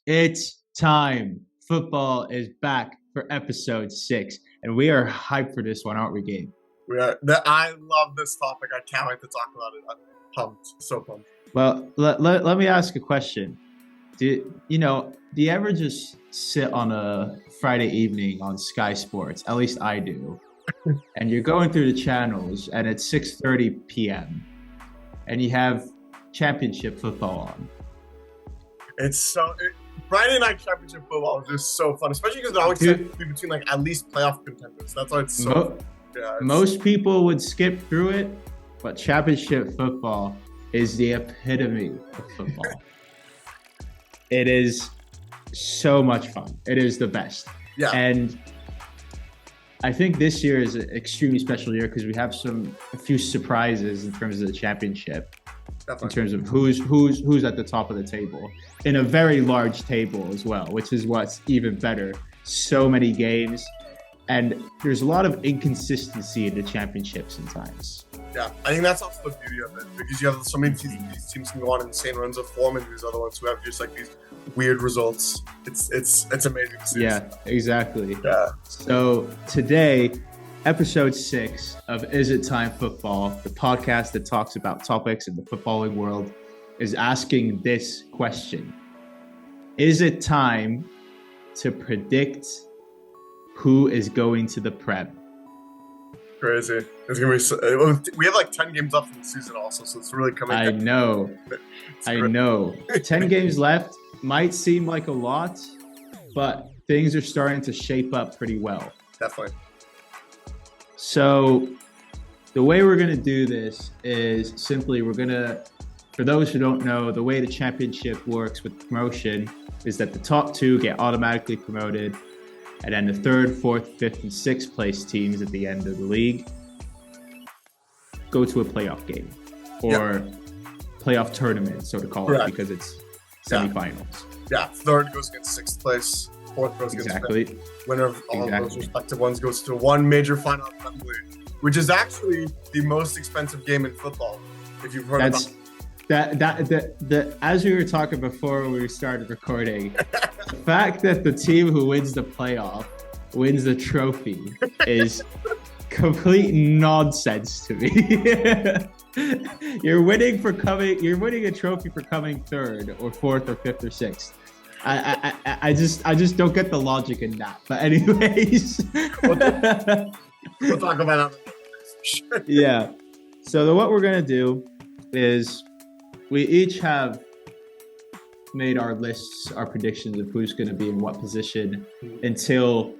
It's time. Football is back for episode 6, and we are hyped for this one, aren't we, Gabe? I love this topic. I can't wait to talk about it. I'm pumped. So pumped. Well, let me ask a question. Do you ever just sit on a Friday evening on Sky Sports? At least I do. And you're going through the channels, and it's 6:30 p.m. and you have championship football on. Friday night championship football is just so fun, especially because it always seems to be between like at least playoff contenders. That's why it's so. Most people would skip through it, but championship football is the epitome of football. It is so much fun. It is the best. Yeah. And I think this year is an extremely special year because we have a few surprises in terms of the championship. Definitely. In terms of who's at the top of the table, in a very large table as well, which is what's even better. So many games, and there's a lot of inconsistency in the championship sometimes. Yeah, I think that's also the beauty of it, because you have so many teams. These teams can go on insane runs of form, and these other ones who have just like these weird results. It's amazing to see. Yeah, exactly. Yeah. So today, episode 6 of Is It Time Football, the podcast that talks about topics in the footballing world, is asking this question. Is it time to predict who is going to the Prem? Crazy. It's gonna be. We have like 10 games left in the season, also, so it's really coming. I know. 10 games left might seem like a lot, but things are starting to shape up pretty well. Definitely. So the way we're going to do this is simply for those who don't know, the way the championship works with promotion is that the top 2 get automatically promoted, and then the 3rd, 4th, 5th, and 6th place teams at the end of the league go to a playoff game or playoff tournament, so to call it, because it's semifinals. Yeah, 3rd goes against 6th place. 4th goes against 5th. Winner of all of those respective ones goes to one major final assembly, which is actually the most expensive game in football. If you've heard about that, as we were talking before we started recording, the fact that the team who wins the playoff wins the trophy is complete nonsense to me. You're winning a trophy for coming 3rd or 4th or 5th or 6th. I just don't get the logic in that. But anyways, we'll talk about that. Yeah. So what we're gonna do is we each have made our lists, our predictions of who's going to be in what position until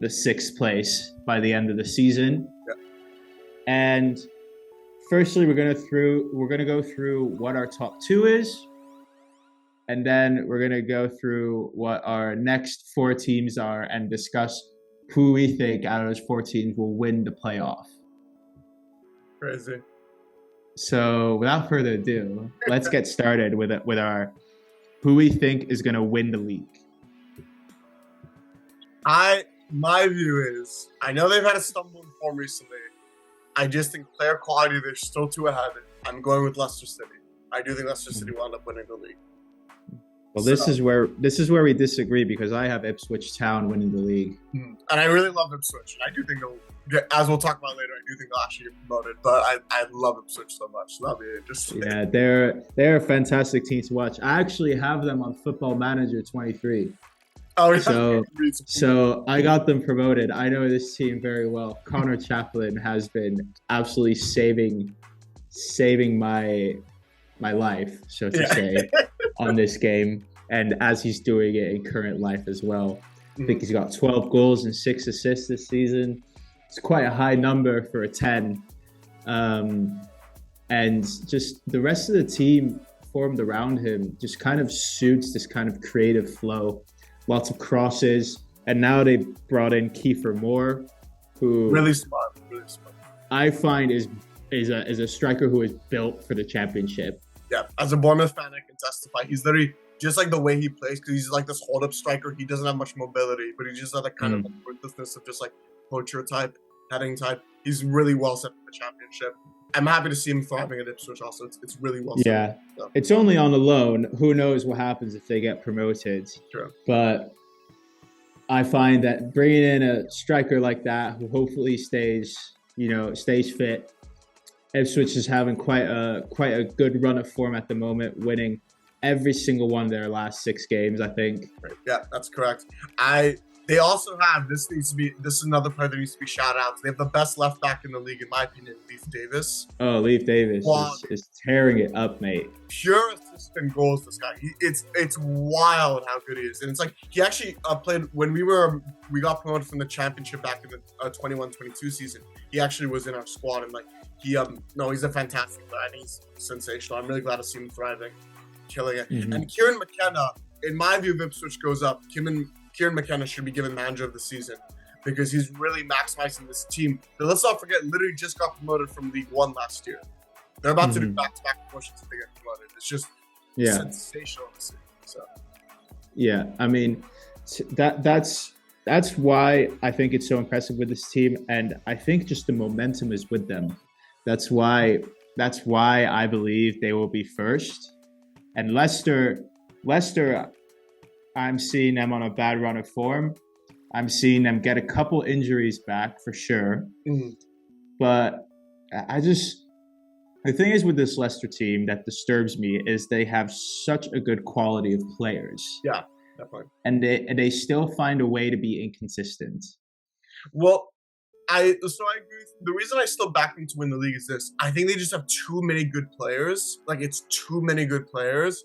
the 6th place by the end of the season. Yeah. And firstly, we're going to go through what our top 2 is. And then we're going to go through what our next 4 teams are and discuss who we think out of those 4 teams will win the playoff. Crazy. So without further ado, let's get started with our who we think is going to win the league. My view is, I know they've had a stumble in form recently. I just think player quality, they're still too ahead. I'm going with Leicester City. I do think Leicester City will end up winning the league. Well, this is where we disagree, because I have Ipswich Town winning the league. And I really love Ipswich. I do think they'll get, as we'll talk about later, I do think they'll actually get promoted. But I love Ipswich so much. So that'll be interesting. Yeah, they're a fantastic team to watch. I actually have them on Football Manager 23. Oh, yeah. So I got them promoted. I know this team very well. Connor Chaplin has been absolutely saving my life, so to say, on this game, and as he's doing it in current life as well. I think he's got 12 goals and 6 assists this season. It's quite a high number for a 10. And just the rest of the team formed around him just kind of suits this kind of creative flow. Lots of crosses. And now they brought in Kiefer Moore, who really smart. I find is a striker who is built for the championship. Yeah, as a Bournemouth fan, I can testify. He's literally just like the way he plays, because he's like this hold-up striker. He doesn't have much mobility, but he just has that kind of ruthlessness of just like poacher type, heading type. He's really well set for the championship. I'm happy to see him thriving at Ipswich also. It's really well Yeah. So. It's only on a loan. Who knows what happens if they get promoted. Sure. But I find that bringing in a striker like that, who hopefully stays fit. Ipswich is having quite a good run of form at the moment, winning every single one of their last 6 games, I think. Right. Yeah, that's correct. They also have this is another player that needs to be shouted out. They have the best left back in the league, in my opinion, Leif Davis. Oh, Leif Davis is tearing it up, mate. Pure assist and goals, this guy. It's wild how good he is. And it's like he actually played when we got promoted from the championship back in the 21-22 season. He actually was in our squad, and like he's a fantastic player. He's sensational. I'm really glad to see him thriving, killing it. Mm-hmm. And Kieran McKenna, in my view, if Ipswich goes up, Kieran McKenna should be given manager of the season because he's really maximizing this team. But let's not forget, literally just got promoted from League One last year. They're about to do back-to-back promotions if they get promoted. It's just sensational to see. So. Yeah, I mean, that's why I think it's so impressive with this team, and I think just the momentum is with them. That's why I believe they will be first. And Leicester, I'm seeing them on a bad run of form. I'm seeing them get a couple injuries back for sure. Mm-hmm. But the thing is with this Leicester team that disturbs me is they have such a good quality of players. Yeah, definitely. And they still find a way to be inconsistent. Well, I agree with the reason I still back them to win the league is this. I think they just have too many good players. Like, it's too many good players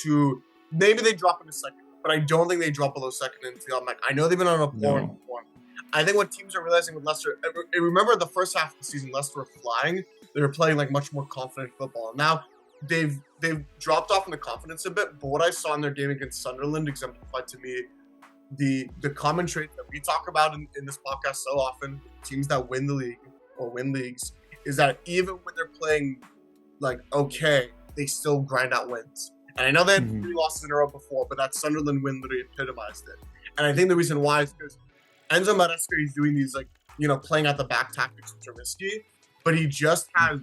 to... Maybe they drop in a second, but I don't think they drop below second until I'm like, I know they've been on a poor form. I think what teams are realizing with Leicester... Remember the first half of the season, Leicester were flying. They were playing like much more confident football. Now, they've dropped off in the confidence a bit, but what I saw in their game against Sunderland exemplified to me the common trait that we talk about in this podcast so often, teams that win the league or win leagues, is that even when they're playing like okay, they still grind out wins. And I know they had 3 losses in a row before, but that Sunderland win literally epitomized it. And I think the reason why is because Enzo Maresca is doing these playing at the back tactics, which are risky, but he just has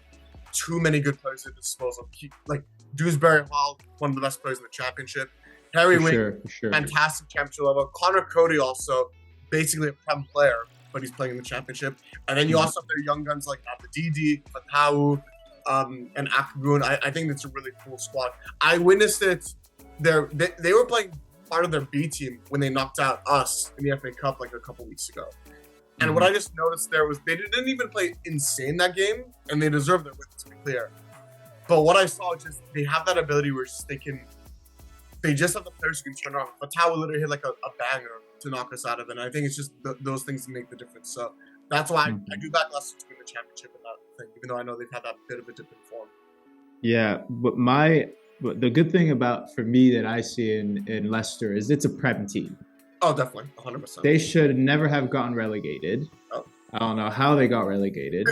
too many good players at his disposal. Like Dewsbury Hall, one of the best players in the championship. Harry Wing, fantastic championship level. Connor Cody also basically a Prem player, but he's playing in the championship. And then you also have their young guns like Abedidi, Fatau, and Akagun. I think that's a really cool squad. I witnessed it. They were playing part of their B team when they knocked out us in the FA Cup like a couple weeks ago. And what I just noticed there was they didn't even play insane that game, and they deserved their win, to be clear. But what I saw is just they have that ability where they just have the players who can turn around. Fatau will literally hit like a banger to knock us out of it. And I think it's just those things that make the difference. So that's why I do back Leicester to win the championship in that thing, even though I know they've had that bit of a dip in form. Yeah, but the good thing for me that I see in Leicester is it's a Prem team. Oh, definitely, 100%. They should never have gotten relegated. Oh. I don't know how they got relegated.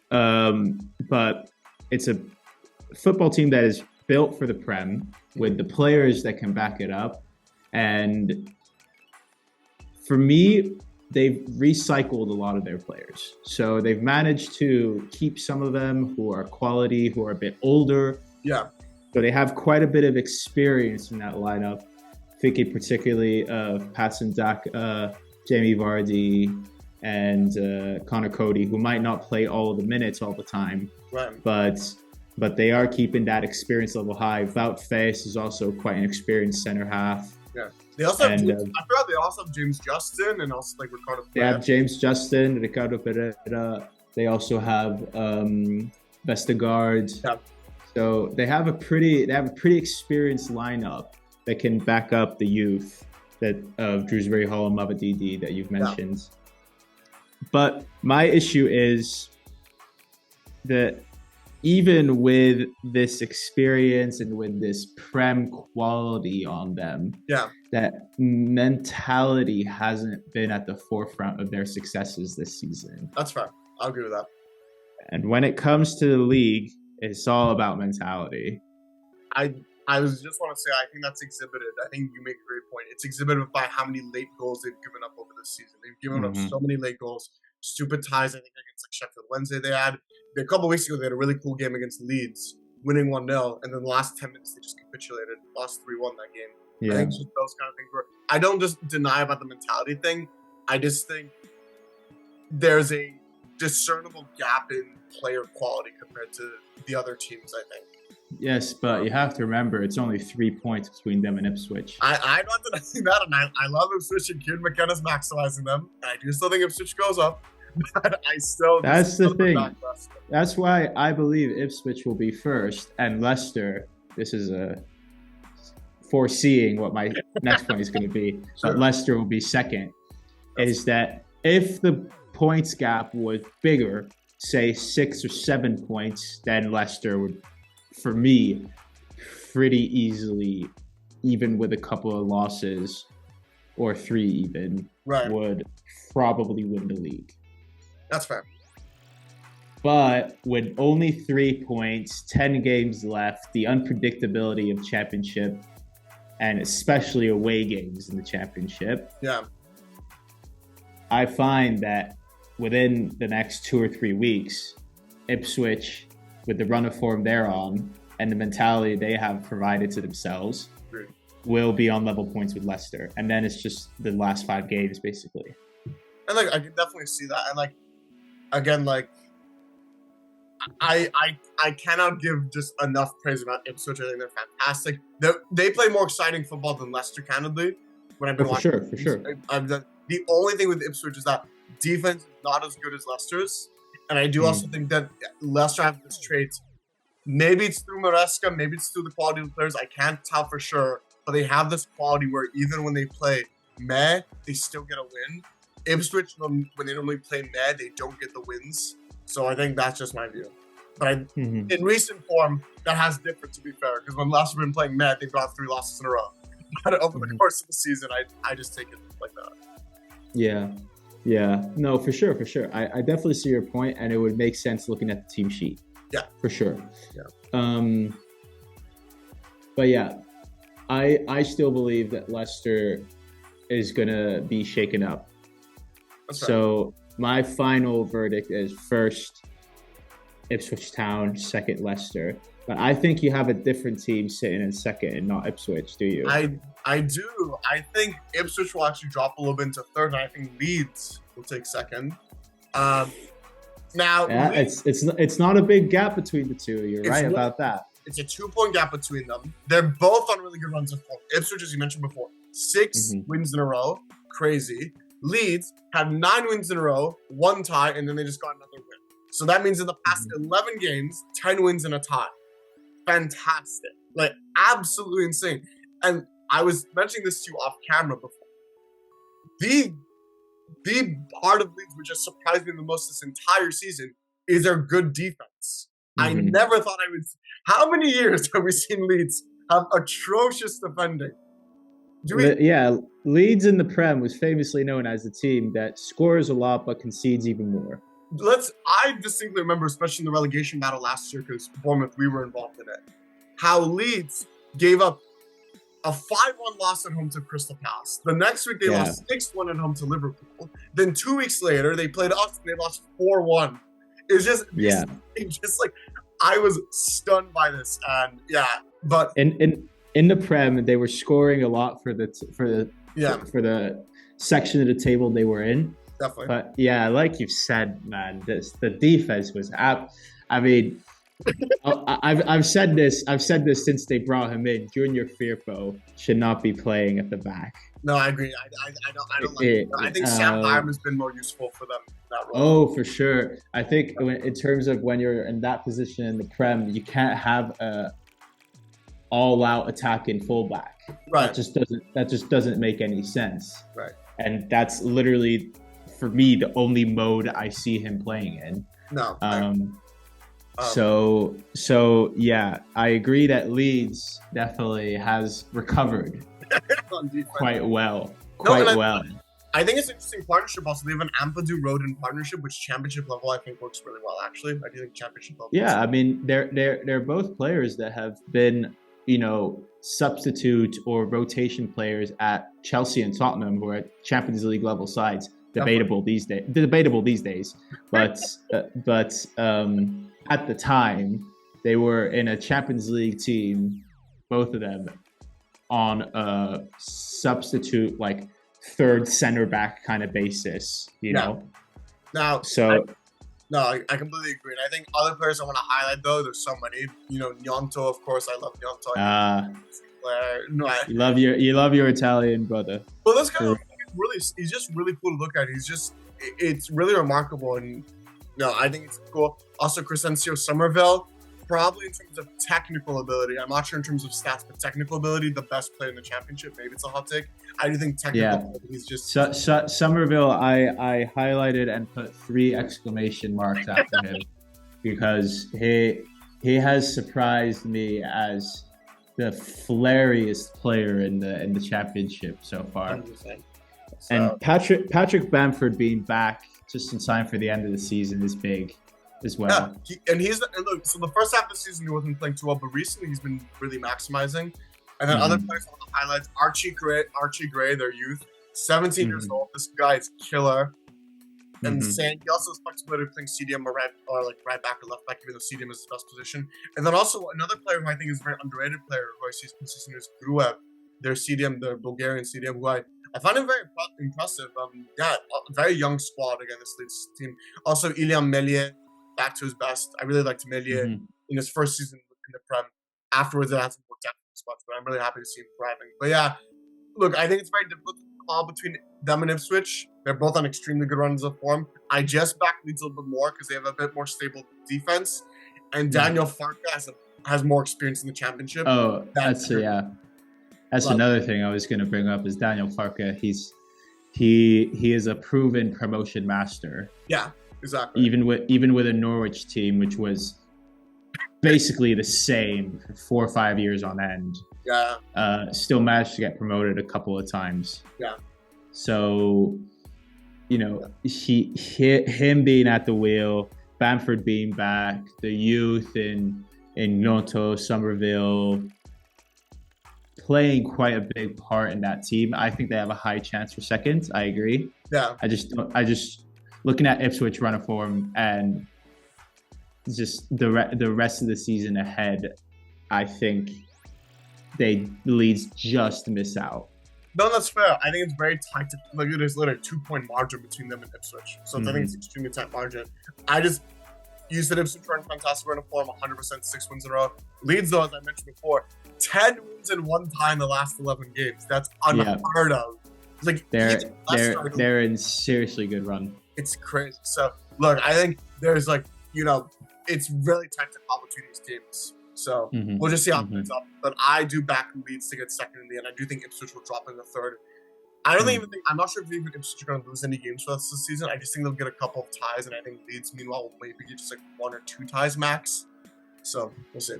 But it's a football team that is built for the Prem with the players that can back it up. And for me, they've recycled a lot of their players. So they've managed to keep some of them who are quality, who are a bit older. Yeah. So they have quite a bit of experience in that lineup. Thinking particularly of Patson Daka, Jamie Vardy, and Connor Cody, who might not play all of the minutes all the time. Right. But they are keeping that experience level high. Wout Faes is also quite an experienced center half. Yeah. They also have I forgot they also have James Justin and also like Ricardo Pereira. They have James Justin, Ricardo Pereira. They also have Vestergaard. Yeah. So they have a pretty experienced lineup that can back up the youth of Dewsbury Hall and Mavadidi that you've mentioned. Yeah. But my issue is that even with this experience and with this Prem quality on them, that mentality hasn't been at the forefront of their successes this season. That's fair. I'll agree with that. And when it comes to the league, it's all about mentality. I just want to say, I think that's exhibited. I think you make a great point. It's exhibited by how many late goals they've given up over this season. They've given up so many late goals. Stupid ties, I think, against like Sheffield Wednesday they had. a couple of weeks ago, they had a really cool game against Leeds, winning 1-0, and then the last 10 minutes, they just capitulated, lost 3-1 that game. Yeah. I think it's just those kind of things where I don't just deny about the mentality thing. I just think there's a discernible gap in player quality compared to the other teams, I think. Yes, but you have to remember it's only 3 points between them and Ipswich. I'm not denying that, and I love Ipswich, and Kieran McKenna's maximizing them. I do still think Ipswich goes up, but I still... That's the thing. That's why I believe Ipswich will be first, and Leicester, this is a foreseeing what my next point is going to be, Sure. but Leicester will be second, is that if the points gap was bigger, say 6 or 7 points, then Leicester would, for me, pretty easily, even with a couple of losses, or 3 even, would probably win the league. That's fair. But with only 3 points, 10 games left, the unpredictability of championship, and especially away games in the championship, Yeah. I find that within the next 2 or 3 weeks, Ipswich, with the run of form they're on and the mentality they have provided to themselves, will be on level points with Leicester. And then it's just the last 5 games, basically. And like, I can definitely see that. And like, again, like, I cannot give just enough praise about Ipswich. I think they're fantastic. They play more exciting football than Leicester, candidly. When I've been watching, for sure. The only thing with Ipswich is that defense is not as good as Leicester's, and I do also think that Leicester have this trait. Maybe it's through Maresca, maybe it's through the quality of the players. I can't tell for sure, but they have this quality where even when they play meh, they still get a win. Ipswich, when they normally play meh, they don't get the wins. So I think that's just my view. But in recent form, that has differed, to be fair, because when Leicester have been playing meh, they've got 3 losses in a row. But over the course of the season, I just take it like that. Yeah. No, for sure. I definitely see your point, and it would make sense looking at the team sheet. Yeah. For sure. Yeah. But yeah, I still believe that Leicester is going to be shaken up. That's right. So my final verdict is first Ipswich Town, second Leicester. But I think you have a different team sitting in second and not Ipswich, do you? I do. I think Ipswich will actually drop a little bit into third, and I think Leeds will take second. Now, yeah, Leeds, it's not a big gap between the two. You're right about that. It's a 2-point gap between them. They're both on really good runs of form. Ipswich, as you mentioned before, 6 wins in a row. Crazy. Leeds have 9 wins in a row, 1 tie, and then they just got another win. So that means in the past 11 games, 10 wins and a tie. Fantastic. Like, absolutely insane. And I was mentioning this to you off camera before. The part of Leeds which has surprised me the most this entire season is their good defense. I never thought I would... How many years have we seen Leeds have atrocious defending? Leeds in the Prem was famously known as a team that scores a lot but concedes even more. I distinctly remember, especially in the relegation battle last year, because Bournemouth, we were involved in it, how Leeds gave up a 5-1 loss at home to Crystal Palace. The next week, they lost 6-1 at home to Liverpool. Then 2 weeks later, they played us and they lost 4-1. It's just, just like, I was stunned by this. And but in the Prem, they were scoring a lot for the section of the table they were in. Definitely. But yeah, like you've said, man, the defense was I mean, I've said this since they brought him in. Junior Firpo should not be playing at the back. No, I agree. I don't like it. I think Sam Hiram has been more useful for them in that role. Oh, for sure. I think in terms of when you're in that position in the Prem, you can't have a all-out attacking fullback. Right. That just doesn't make any sense. Right. And that's literally, for me, the only mode I see him playing in. No. So yeah, I agree that Leeds definitely has recovered quite well. I think it's an interesting partnership also. They have an Ampadu Rodin partnership, which championship level I think works really well, actually. I do think championship level. Yeah, I mean, they're both players that have been, substitute or rotation players at Chelsea and Tottenham, who are at Champions League level sides. debatable these days. Debatable these days, but at the time they were in a Champions League team, both of them, on a substitute like third center back kind of basis. You know. Now, so. I completely agree. And I think other players I want to highlight, though, there's so many. Gnonto, of course. I love Gnonto. You love your Italian brother. Well, this guy he's just really cool to look at. It's really remarkable. And, I think it's cool. Also, Crescencio Somerville, probably in terms of technical ability. I'm not sure in terms of stats, but technical ability, the best player in the championship. Maybe it's a hot take. I do think technical ability is just... Somerville, I highlighted and put 3 exclamation marks after him because he has surprised me as the flairiest player in the championship so far. 100%. And Patrick Bamford being back just in time for the end of the season is big as well. Yeah, so the first half of the season he wasn't playing too well, but recently he's been really maximizing. And then other players on the highlights, Archie Gray, their youth, 17 years old. This guy is killer. And he also has flexibility of playing CDM or right back or left back, even though CDM is his best position. And then also another player who I think is a very underrated player who I see is consistent is Gruev, their CDM, their Bulgarian CDM, who I find him very impressive. A very young squad again, this leads team. Also, Iliam Melier, back to his best. I really liked Melier in his first season in the Prem. Afterwards, it hasn't worked out as much, but I'm really happy to see him thriving. But yeah, look, I think it's very difficult to call between them and Ipswich. They're both on extremely good runs of form. I just back Leeds a little bit more because they have a bit more stable defense. And Daniel Farke has more experience in the championship. Oh, that's another thing I was going to bring up is Daniel Farke. He is a proven promotion master. Yeah, exactly. Even with a Norwich team, which was basically the same for 4 or 5 years on end. Yeah. Still managed to get promoted a couple of times. Yeah. So, him being at the wheel, Bamford being back, the youth in Noto, Somerville, playing quite a big part in that team. I think they have a high chance for second. I agree. Yeah. I just looking at Ipswich run of form and just the rest of the season ahead, I think Leeds just miss out. No, that's fair. I think it's very tight. There's literally a 2-point margin between them and Ipswich. So I think it's extremely tight margin. You said Ipswich are in fantastic run of form, 100%, 6 wins in a row. Leeds, though, as I mentioned before, 10 wins in one tie in the last 11 games. That's unheard of. It's like they're in seriously good run. It's crazy. So look, I think there's it's really tight to call between these teams. So we'll just see how it plays up. But I do back Leeds to get second in the end. I do think Ipswich will drop in the third. I'm not sure if even Ipswich are going to lose any games for us this season. I just think they'll get a couple of ties, and I think Leeds, meanwhile, will maybe get just 1 or 2 ties max. So we'll see.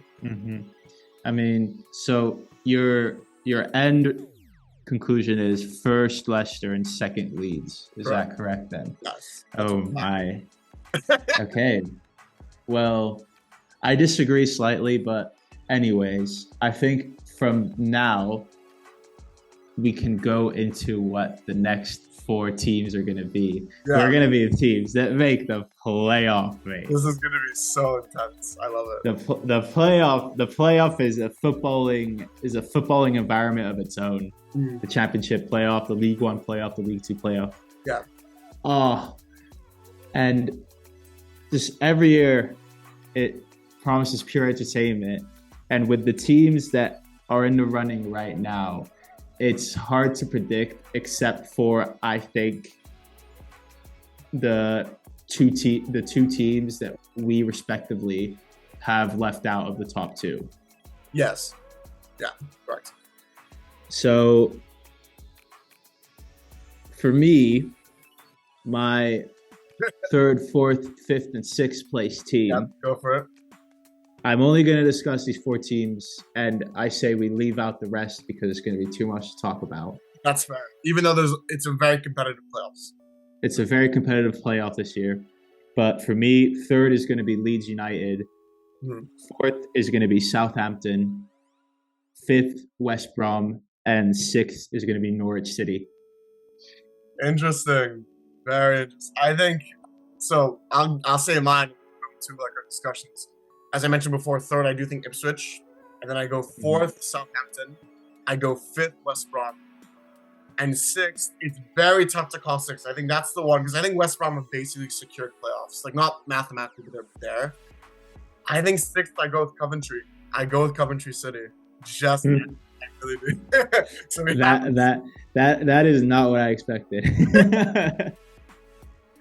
I mean, so your end conclusion is first Leicester and second Leeds. Is that correct then? Yes. Oh my. Okay. Well, I disagree slightly, but anyways, I think from now we can go into what the next 4 teams are going to be. Yeah. They're going to be the teams that make the playoff race. This is going to be so intense. I love it. The playoff is a footballing environment of its own. The championship playoff, the League One playoff, the League Two playoff. Yeah. And just every year it promises pure entertainment. And with the teams that are in the running right now, it's hard to predict, except for, I think, the two teams that we respectively have left out of the top 2. Yes. Yeah, correct. So for me, my 3rd, 4th, 5th, and 6th place team. Yep, go for it. I'm only going to discuss these 4 teams, and I say we leave out the rest because it's going to be too much to talk about. That's fair. Even though it's a very competitive playoffs. It's a very competitive playoff this year. But for me, 3rd is going to be Leeds United. 4th is going to be Southampton. 5th, West Brom. And 6th is going to be Norwich City. Interesting. Very interesting. I think so. I'll say mine to like our discussions. As I mentioned before, third I do think Ipswich, and then I go fourth Southampton. I go fifth West Brom, and sixth. It's very tough to call sixth. I think that's the one because I think West Brom have basically secured playoffs. Like not mathematically, but they're there. I think sixth I go with Coventry. I go with Coventry City. Just I really do. So that is not what I expected.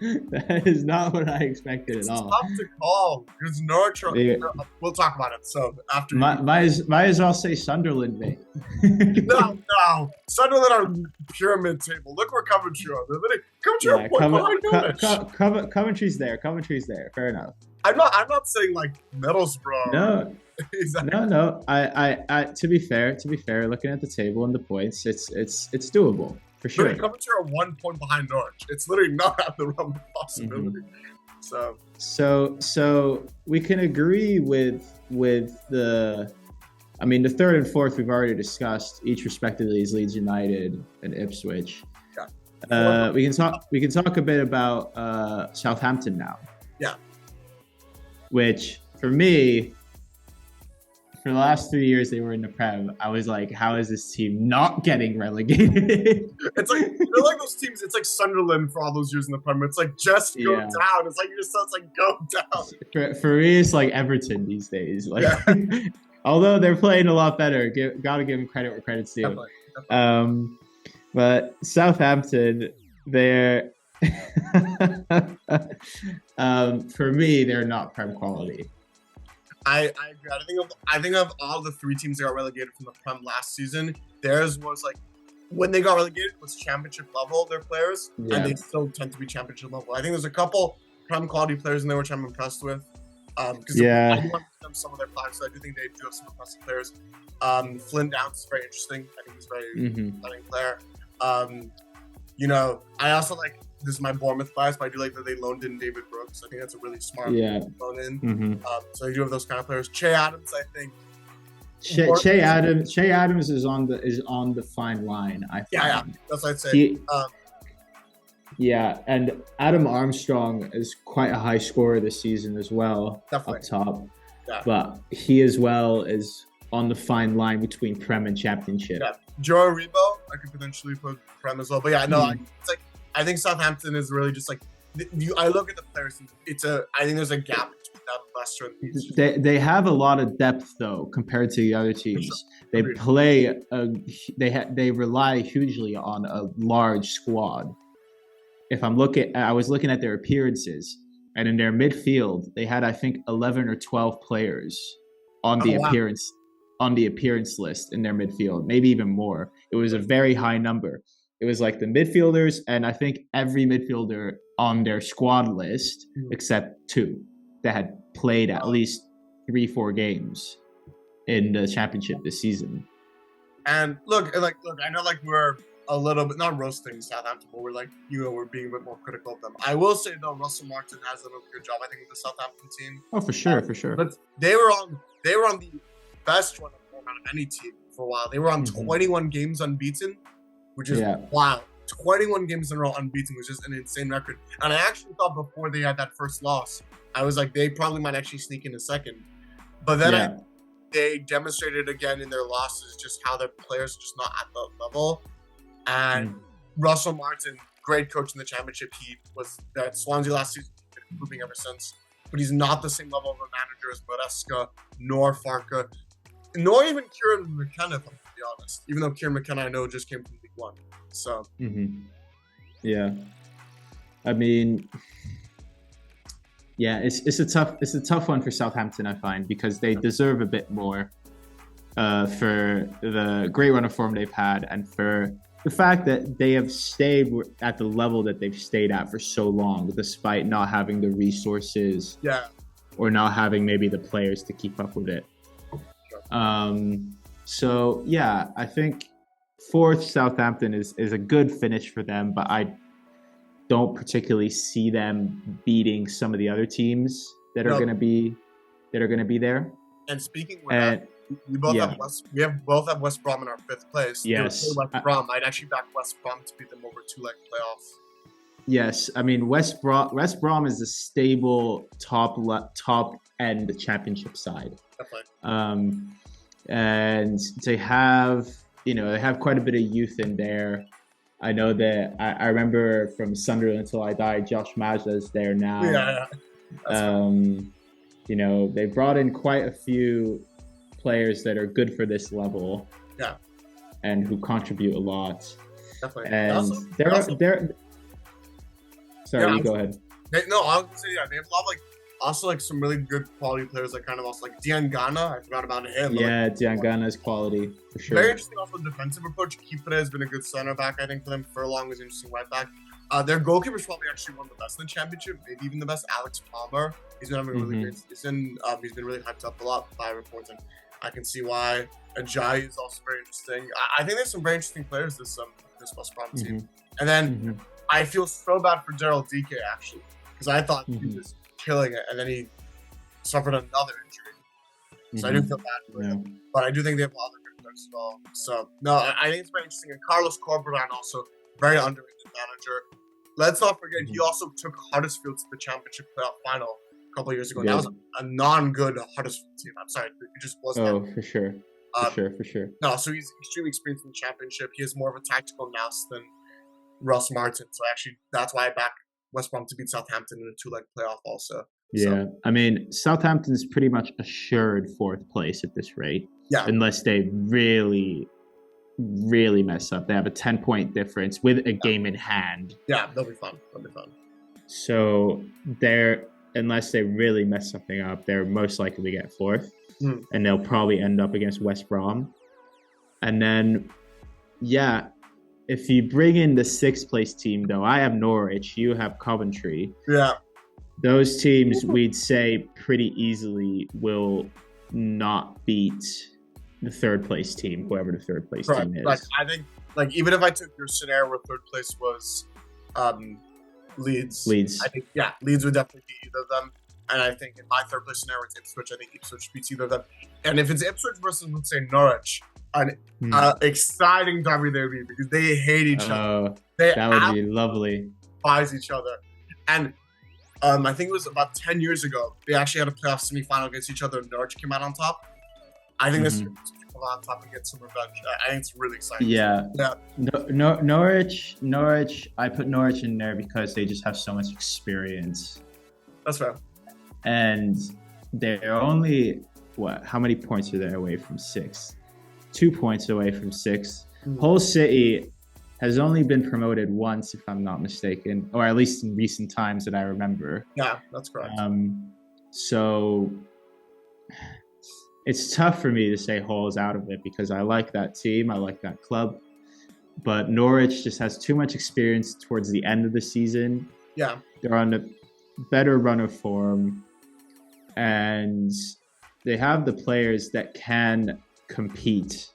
That is not what I expected at all. It's tough to call because Norwich. We'll talk about it. So after might as well say Sunderland, mate. No, Sunderland are pyramid table. Look where Coventry are. Coventry are point behind Norwich. Coventry's there. Coventry's there. Fair enough. I'm not saying like Middlesbrough. No. Exactly. No. I to be fair, looking at the table and the points, it's doable for sure. But Coventry are 1 point behind Norwich. It's literally not out of the realm of possibility. So we can agree with the. I mean, the third and fourth we've already discussed. Each respectively is Leeds United and Ipswich. Yeah. We can talk a bit about Southampton now. Yeah. Which for me, for the last 3 years they were in the Prem, I was like, how is this team not getting relegated? It's like they're like those teams. It's like Sunderland for all those years in the Prem. It's like just go down. It's like it's like go down. For me, it's like Everton these days. Like, although they're playing a lot better, gotta give them credit where credit's due. Definitely. But Southampton, they're for me, they're not Prem quality. I agree. I think of all the three teams that got relegated from the Prem last season, theirs was like when they got relegated was championship level. Their players, and they still tend to be championship level. I think there's a couple Prem quality players in there which I'm impressed with. Because I do want to them some of their players, so I do think they do have some impressive players. Flynn Downs is very interesting. I think he's a very exciting player. I also like. This is my Bournemouth bias, but I do like that they loaned in David Brooks. I think that's a really smart loan in. So you do have those kind of players. Che Adams, I think. Che Adams is on the fine line. I think. Yeah, that's what I'd say. And Adam Armstrong is quite a high scorer this season as well. Definitely. Up top. Yeah. But he as well is on the fine line between Prem and Championship. Yeah, Joe Rebo, I could potentially put Prem as well. But it's like. I think Southampton is really just like I look at the players. I think there's a gap between them and Leicester and Leeds. They have a lot of depth though compared to the other teams. Sure. They rely hugely on a large squad. I was looking at their appearances, and in their midfield they had I think 11 or 12 players on the appearance list in their midfield, maybe even more. It was a very high number. It was like the midfielders, and I think every midfielder on their squad list, except two, that had played at least 3-4 games in the championship this season. And look, I know we're a little bit not roasting Southampton, but we're being a bit more critical of them. I will say though, Russell Martin has done a good job, I think, with the Southampton team. Oh, for sure. But they were on the best run of any team for a while. They were on 21 games unbeaten. Which is wow. 21 games in a row unbeaten, which is an insane record. And I actually thought before they had that first loss, I was like, they probably might actually sneak in a second. But then they demonstrated again in their losses just how their players are just not at the level. And Russell Martin, great coach in the championship. He was at Swansea last season, been improving ever since. But he's not the same level of a manager as Maresca, nor Farke, nor even Kieran McKenna, if I'm to be honest. Even though Kieran McKenna, I know, just came from League One. So. Yeah. I mean, it's a tough one for Southampton, I find, because they deserve a bit more for the great run of form they've had and for the fact that they have stayed at the level that they've stayed at for so long, despite not having the resources or not having maybe the players to keep up with it. So I think fourth Southampton is a good finish for them, but I don't particularly see them beating some of the other teams that are going to be there. And speaking with that, we both have West Brom in our fifth place. Yes, West Brom. I'd actually back West Brom to beat them over 2-leg playoff. Yes, I mean West Brom is a stable top end championship side. Definitely. And they have quite a bit of youth in there. I know that I remember from Sunderland Until I Die, Josh Mazda's there now. Yeah. They brought in quite a few players that are good for this level. Yeah. And who contribute a lot. Definitely. And Sorry, you go ahead. I was gonna say, they have a lot of some really good quality players, like kind of also like Diangana. I forgot about him. Yeah, Diangana's quality for sure. Very interesting also defensive approach. Kipre has been a good center back, I think, for them for a long, was an interesting right back. Their goalkeeper is probably actually one of the best in the championship, maybe even the best. Alex Palmer. He's been having a really great season. He's been really hyped up a lot by reports, and I can see why. Ajayi is also very interesting. I think there's some very interesting players this West Brom team. And then I feel so bad for Daryl DK actually, because I thought he was killing it, and then he suffered another injury. So I do feel bad for him. But I do think they have a lot of good players as well. So no, I think it's very interesting. And Carlos Corberan also very underrated manager. Let's not forget he also took Huddersfield to the championship playoff final a couple of years ago. Yeah. That was a non-good Huddersfield team. I'm sorry, it just wasn't. Oh, for sure. For sure. No, so he's extremely experienced in the championship. He has more of a tactical nous than Russ Martin. So actually, that's why I back West Brom to beat Southampton in a 2-leg playoff also. Yeah, I mean, Southampton's pretty much assured 4th place at this rate. Yeah. Unless they really, really mess up. They have a 10-point difference with a game in hand. Yeah, they'll be fun. So unless they really mess something up, they're most likely to get 4th. And they'll probably end up against West Brom. And then, if you bring in the 6th place team, though, I have Norwich, you have Coventry. Yeah. Those teams, we'd say pretty easily will not beat the 3rd place team, whoever the 3rd place team is. I think, even if I took your scenario where 3rd place was Leeds. I think, Leeds would definitely beat either of them. And I think in my 3rd place scenario, it's Ipswich. I think Ipswich beats either of them. And if it's Ipswich versus, let's say, Norwich, an exciting derby there would be, because they hate each other. That would be lovely. Despise each other. And I think it was about 10 years ago, they actually had a playoff semifinal against each other, and Norwich came out on top. I think this year, come on top and get some revenge. I think it's really exciting. Yeah. Norwich, I put Norwich in there because they just have so much experience. That's fair. And they're only, how many points are they away from 6th? 2 points away from 6th. Hull City has only been promoted once, if I'm not mistaken, or at least in recent times that I remember. Yeah, that's correct. So it's tough for me to say Hull's out of it, because I like that team, I like that club. But Norwich just has too much experience towards the end of the season. Yeah. They're on a better run of form, and they have the players that can compete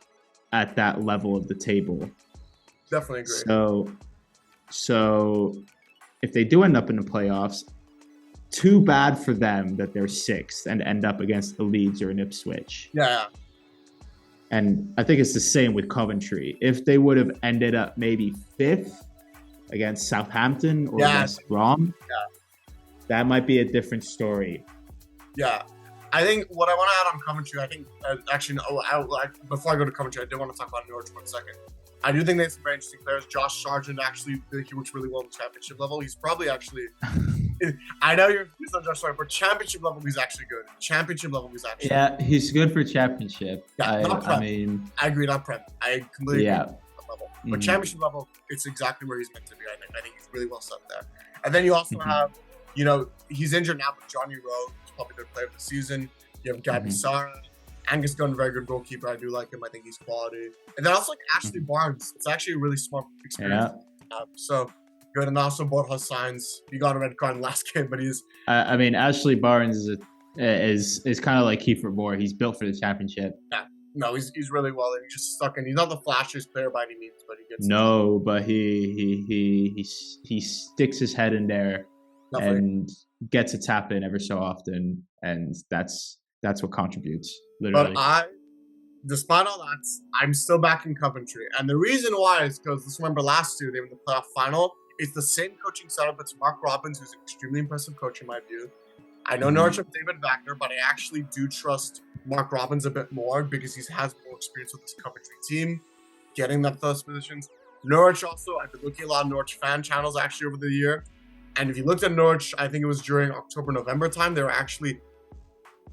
at that level of the table. Definitely agree. So if they do end up in the playoffs, too bad for them that they're 6th and end up against the Leeds or an Ipswich. Yeah. And I think it's the same with Coventry. If they would have ended up maybe 5th against Southampton or West Brom, that might be a different story. Yeah. I think what I want to add on Coventry, I think, before I go to Coventry, I did want to talk about Norwich for a second. I do think they have some very interesting players. Josh Sargent, actually, he works really well at the championship level. He's probably actually, I know you're confused on Josh Sargent, but championship level, he's actually good. Yeah, he's good for championship. Yeah, not Prem. I agree, not Prem. I completely agree on that level. But championship level, it's exactly where he's meant to be, I think. I think he's really well set there. And then you also have, he's injured now, but Johnny Rowe is probably their player of the season. You have Gabby Sara. Angus Gunn, very good goalkeeper. I do like him. I think he's quality. And then also Ashley Barnes. It's actually a really smart experience. Yeah. So good. And also Borja signs. He got a red card in the last game, but he's. I mean, Ashley Barnes is kind of like Kiefer Moore. He's built for the championship. Yeah. No, he's really well. He's just stuck in. He's not the flashiest player by any means, but he gets. No, but he sticks his head in there. Definitely. And gets a tap in ever so often, and that's what contributes. Literally. But despite all that, I'm still back in Coventry, and the reason why is because let's remember last year they were in the playoff final, It's the same coaching setup. It's Mark Robbins, who's an extremely impressive coach in my view. I know Norwich have David Wagner, but I actually do trust Mark Robbins a bit more because he has more experience with this Coventry team, getting them to those positions. Norwich also, I've been looking at a lot of Norwich fan channels actually over the year. And if you looked at Norwich, I think it was during October, November time, they were actually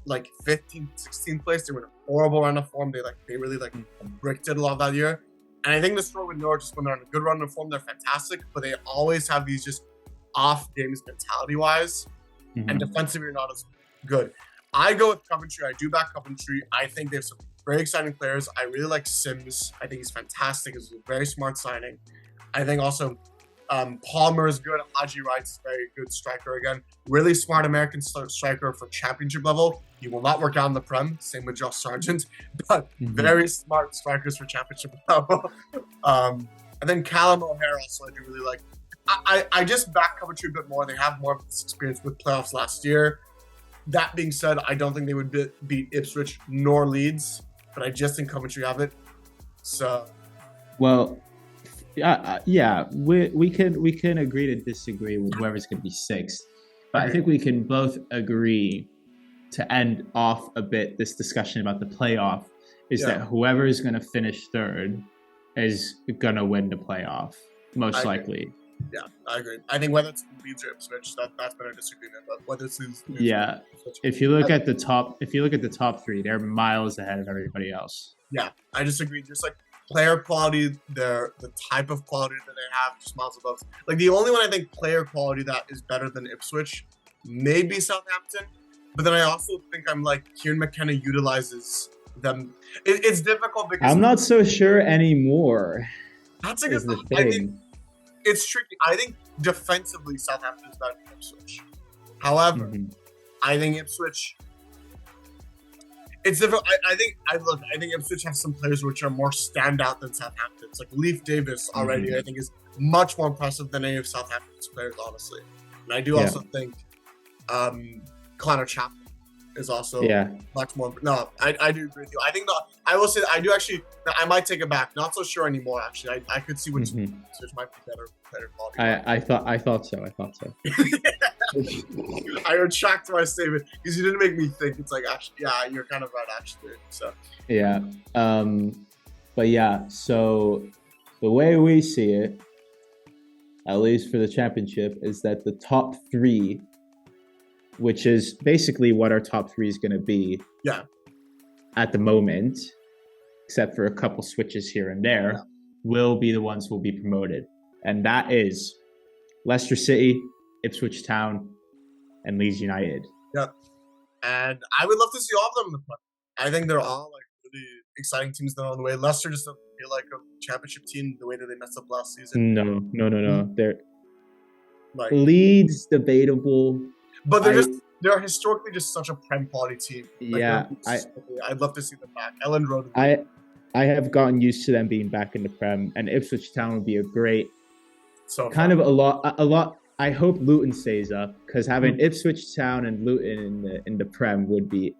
like 15th, 16th place. They were in a horrible run of form. They really bricked it a lot that year. And I think the story with Norwich is when they're in a good run of form, they're fantastic, but they always have these just off games mentality-wise. And defensively, you're not as good. I go with Coventry. I do back Coventry. I think they have some very exciting players. I really like Sims. I think he's fantastic. He's a very smart signing. I think also Palmer is good. Haji Wright's a very good striker again. Really smart American striker for championship level. He will not work out in the Prem. Same with Josh Sargent. But very smart strikers for championship level. And then Callum O'Hare also I do really like. I just back Coventry a bit more. They have more of this experience with playoffs last year. That being said, I don't think they would beat Ipswich nor Leeds, but I just think Coventry have it. So, well, yeah, we can agree to disagree with whoever's going to be sixth, but I think we can both agree to end off a bit this discussion about the playoff is that whoever is going to finish third is going to win the playoff most likely. Yeah, I agree. I think whether it's Leeds or Ipswich, that's been a disagreement. But whether it's Leeds, if you look at the top three, they're miles ahead of everybody else. Yeah, I just agree. Just like player quality, the type of quality that they have, just miles above. Like the only one I think player quality that is better than Ipswich, maybe Southampton. But then I also think Kieran McKenna utilizes them. It's difficult because I'm not so sure anymore. That's a good thing. I think it's tricky. I think defensively, Southampton is better than Ipswich. However, I think Ipswich. It's different. I think Ipswich have some players which are more standout than Southampton. It's like Leif Davis already. I think is much more impressive than any of Southampton's players, honestly. And I do also think Connor Chapman is also much more. No, I do agree with you. I think I will say that I do actually. I might take it back. Not so sure anymore. Actually, I could see which might be better quality. I thought so. I retract my statement because you didn't make me think. It's like actually, yeah, you're kind of right actually. So yeah, but yeah. So the way we see it, at least for the championship, is that the top three, which is basically what our top three is going to be. Yeah. At the moment, except for a couple switches here and there, will be the ones who will be promoted. And that is Leicester City, Ipswich Town, and Leeds United. Yep. And I would love to see all of them in the front. I think they're all really exciting teams that are on the way. Leicester just doesn't feel like a championship team the way that they messed up last season. No. They're Leeds debatable. But they're historically just such a Prem quality team. I'd love to see them back. Ellen Road. I have gotten used to them being back in the Prem, and Ipswich Town would be a great a lot. I hope Luton stays up because having Ipswich Town and Luton in the Prem would be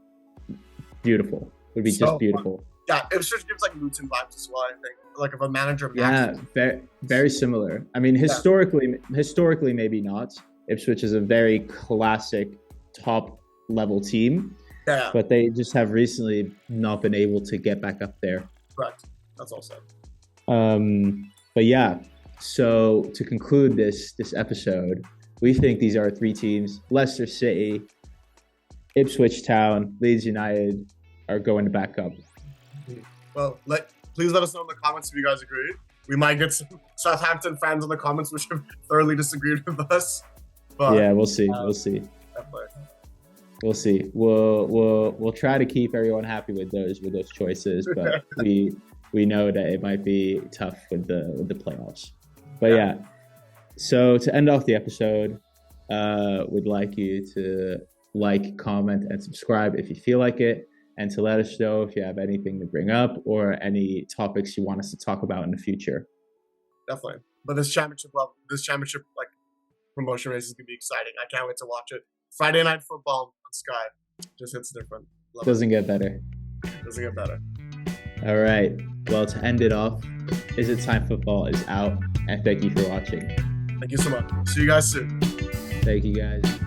beautiful. Would be just beautiful. Fun. Yeah, Ipswich gives Luton vibes as well. I think if a manager. Very similar. I mean, historically maybe not. Ipswich is a very classic top level team, but they just have recently not been able to get back up there. Correct. That's all said. But yeah, so to conclude this episode, we think these are three teams: Leicester City, Ipswich Town, Leeds United are going to back up. Well, please let us know in the comments if you guys agree. We might get some Southampton fans in the comments which have thoroughly disagreed with us. But, yeah, we'll see. We'll see. We'll try to keep everyone happy with those choices, but we know that it might be tough with the playoffs. But yeah. So to end off the episode, we'd like you to like, comment, and subscribe if you feel like it, and to let us know if you have anything to bring up or any topics you want us to talk about in the future. Definitely. But this championship promotion race is going to be exciting. I can't wait to watch it. Friday Night Football on Sky just hits different. Doesn't get better. All right. Well, to end it off, Is It Time Football is out, and thank you for watching. Thank you so much. See you guys soon. Thank you guys.